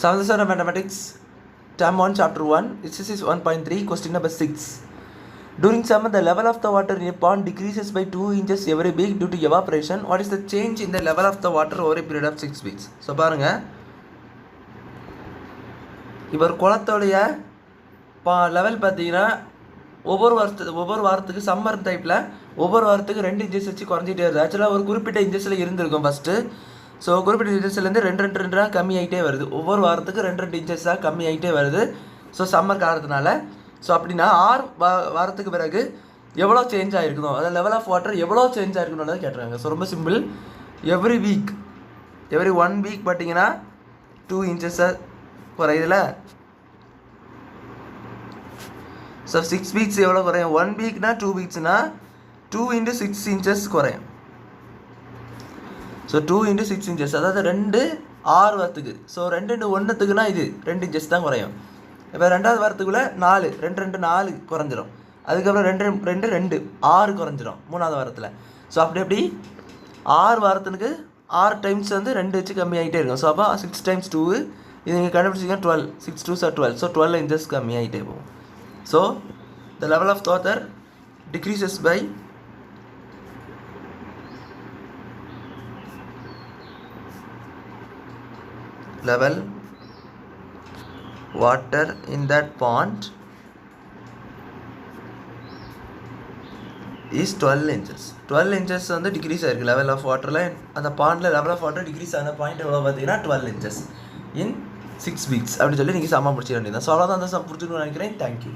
Seventh Standard Mathematics, Term 1, Chapter 1, Exercise 1.3, Question number 6. During summer, the level of the water in a pond decreases by 2 inches every week due to evaporation. What is the change in the level of the water over a period of 6 weeks? So, பாருங்க இப்போ ஒரு குளத்தோடைய level பார்த்தீங்கன்னா ஒவ்வொரு வாரத்துக்கு summer டைப்பில் ஒவ்வொரு வாரத்துக்கு 2 inches வச்சு குறைஞ்சிட்டே வருது. ஆக்சுவலாக ஒரு குறிப்பிட்ட இன்ச்சஸில் இருந்திருக்கும் ஃபஸ்ட்டு. ஸோ குறிப்பிட்ட இன்ச்சஸ்லேருந்து 2 கம்மி ஆகிட்டே வருது. ஒவ்வொரு வாரத்துக்கு 2 இன்ச்சஸாக கம்மி ஆகிட்டே வருது. So summer காலத்தினால. ஸோ அப்படின்னா 6 வாரத்துக்கு பிறகு எவ்வளோ சேஞ்ச் ஆகிருக்கணும், அதாவது லெவல் ஆஃப் வாட்டர் எவ்வளோ சேஞ்ச் ஆகிருக்கணும்னு கேட்டுறாங்க. ஸோ ரொம்ப சிம்பிள். எவ்ரி 1 வீக் பார்த்தீங்கன்னா 2 இன்ச்சஸாக குறையுதுல. ஸோ 6 வீக்ஸ் எவ்வளோ குறையும்? 1 வீக்னா 2 வீக்ஸ்னா 2 × 6 இன்ச்சஸ் குறையும். ஸோ 2 × 6 இன்ச்சஸ், அதாவது 2 6 வாரத்துக்கு. ஸோ 2 × 1த்துக்குனா இது 2 இன்ச்சஸ் தான் குறையும். இப்போ 2வது வாரத்துக்குள்ளே 4 2 4 குறைஞ்சிரும். அதுக்கப்புறம் 2 6 குறைஞ்சிரும் 3வது வாரத்தில். ஸோ அப்படி 6 வாரத்துக்கு 6 டைம்ஸ் வந்து 2 வச்சு கம்மி ஆகிட்டே இருக்கும். ஸோ அப்போ 6 × 2 இது நீங்கள் கண்டுபிடிச்சிங்கன்னா 12, 6 2s are 12. ஸோ 12 இன்ச்சஸ் கம்மி ஆகிட்டே போகும். So the level of the water decreases by level water in that pond is 12 inches. 12 inches வந்து டிக்ரீஸ் ஆகிருக்கு லெவல் ஆஃப் வாட்டரில். அந்த பாண்டில் லெவல் ஆஃப் வாட்டர் டிக்ரீஸ் ஆன பாயிண்ட் எவ்வளோ பார்த்தீங்கன்னா 12 inches in 6 weeks அப்படின்னு சொல்லி நீங்கள் சம்மா முடிச்சிட வேண்டியது தான். ஸோ அவ்வளோதான் அந்த சம் பிடிச்சிக்கணும்னு நினைக்கிறேன். தேங்க்யூ.